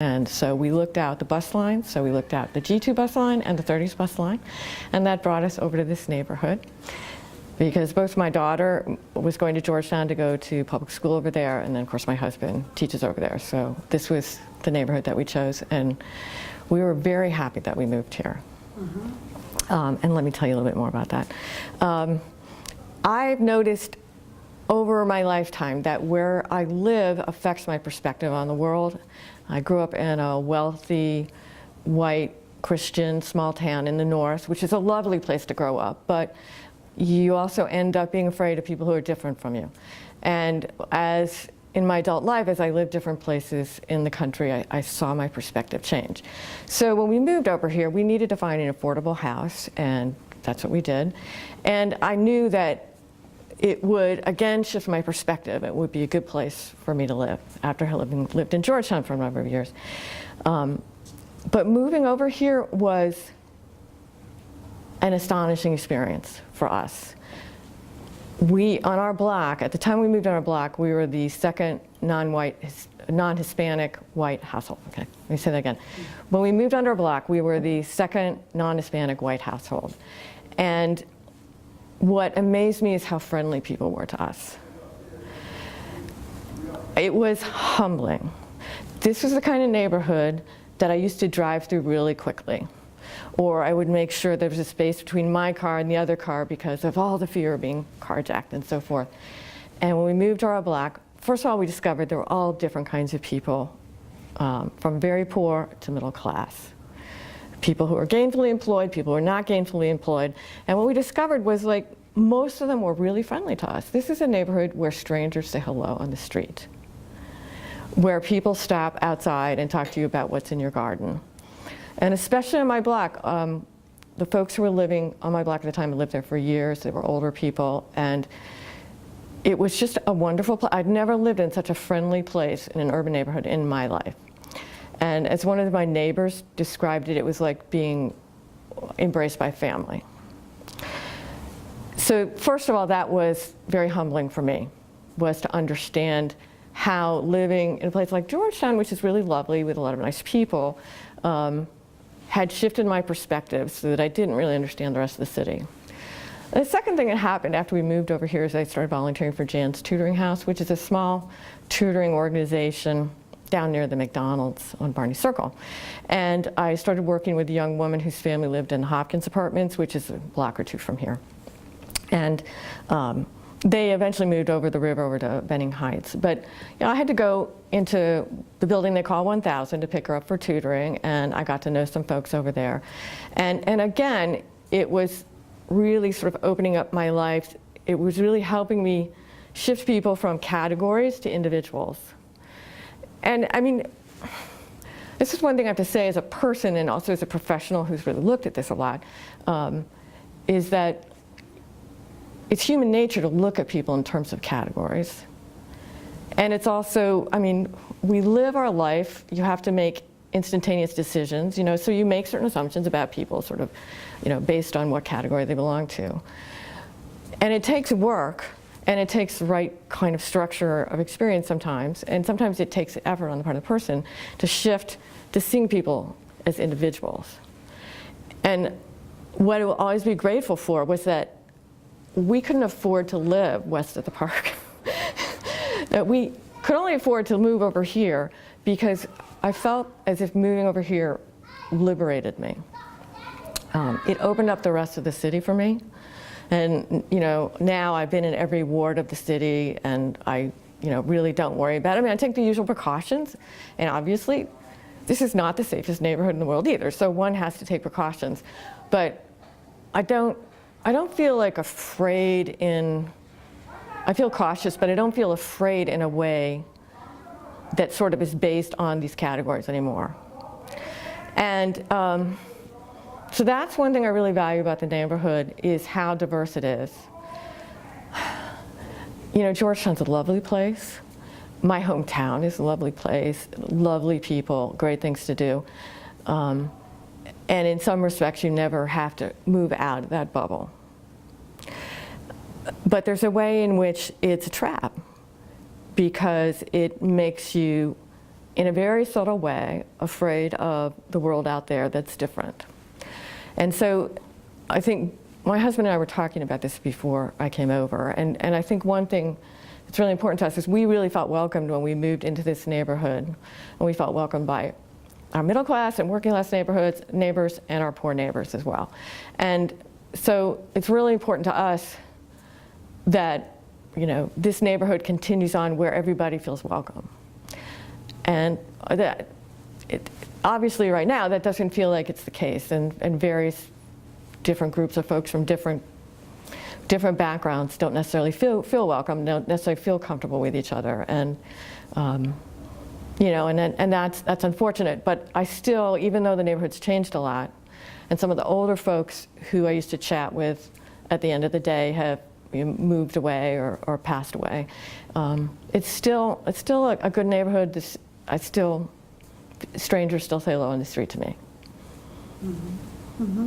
And so we looked out the bus lines, so we looked out the G2 bus line and the 30s bus line, and that brought us over to this neighborhood. Because both my daughter was going to Georgetown to go to public school over there, and then of course my husband teaches over there. So this was the neighborhood that we chose, and we were very happy that we moved here. And let me tell you a little bit more about that. I've noticed over my lifetime that where I live affects my perspective on the world. I grew up in a wealthy, white, Christian small town in the north, which is a lovely place to grow up, but you also end up being afraid of people who are different from you. And as in my adult life, as I lived different places in the country, I saw my perspective change. So when we moved over here, we needed to find an affordable house, and that's what we did. And I knew that it would, again, shift my perspective. It would be a good place for me to live after having lived in Georgetown for a number of years. But moving over here was an astonishing experience for us. We, on our block, at the time we moved on our block, we were the second non-Hispanic white household. Okay, let me say that again. When we moved on our block, we were the second non-Hispanic white household. And what amazed me is how friendly people were to us. It was humbling. This was the kind of neighborhood that I used to drive through really quickly. Or I would make sure there was a space between my car and the other car because of all the fear of being carjacked and so forth. And when we moved to our block, first of all, we discovered there were all different kinds of people, from very poor to middle class. People who are gainfully employed, people who are not gainfully employed. And what we discovered was, like, most of them were really friendly to us. This is a neighborhood where strangers say hello on the street, where people stop outside and talk to you about what's in your garden. And especially on my block, the folks who were living on my block at the time had lived there for years. They were older people, and it was just a wonderful place. I'd never lived in such a friendly place in an urban neighborhood in my life. And as one of my neighbors described it, it was like being embraced by family. So first of all, that was very humbling for me, was to understand how living in a place like Georgetown, which is really lovely with a lot of nice people, had shifted my perspective so that I didn't really understand the rest of the city. The second thing that happened after we moved over here is I started volunteering for Jan's Tutoring House, which is a small tutoring organization down near the McDonald's on Barney Circle. And I started working with a young woman whose family lived in Hopkins Apartments, which is a block or two from here. And they eventually moved over the river over to Benning Heights. But you know, I had to go into the building they call 1000 to pick her up for tutoring, and I got to know some folks over there. And again, it was really sort of opening up my life. It was really helping me shift people from categories to individuals. And I mean, this is one thing I have to say as a person and also as a professional who's really looked at this a lot, is that it's human nature to look at people in terms of categories. And it's also, I mean, we live our life, you have to make instantaneous decisions, you know, so you make certain assumptions about people sort of, you know, based on what category they belong to. And it takes work, and it takes the right kind of structure of experience sometimes, and sometimes it takes effort on the part of the person to shift to seeing people as individuals. And what I will always be grateful for was that we couldn't afford to live west of the park. That we could only afford to move over here because I felt as if moving over here liberated me. It opened up the rest of the city for me. And you know, now I've been in every ward of the city, and I, you know, really don't worry about it. I mean, I take the usual precautions, and obviously, this is not the safest neighborhood in the world either. So one has to take precautions, but I don't feel like afraid in. I feel cautious, but I don't feel afraid in a way that sort of is based on these categories anymore. And so that's one thing I really value about the neighborhood, is how diverse it is. You know, Georgetown's a lovely place. My hometown is a lovely place, lovely people, great things to do. And in some respects, you never have to move out of that bubble. But there's a way in which it's a trap, because it makes you in a very subtle way, afraid of the world out there that's different. And so I think my husband and I were talking about this before I came over, and I think one thing that's really important to us is we really felt welcomed when we moved into this neighborhood, and we felt welcomed by our middle class and working class neighbors and our poor neighbors as well. And so it's really important to us that, you know, this neighborhood continues on where everybody feels welcome. And that, obviously right now that doesn't feel like it's the case, and various different groups of folks from different backgrounds don't necessarily feel welcome, don't necessarily feel comfortable with each other, and you know, and that's unfortunate. But I still, even though the neighborhood's changed a lot, and some of the older folks who I used to chat with at the end of the day have moved away or passed away, it's still a good neighborhood. Strangers still say hello on the street to me. Mm-hmm. Mm-hmm.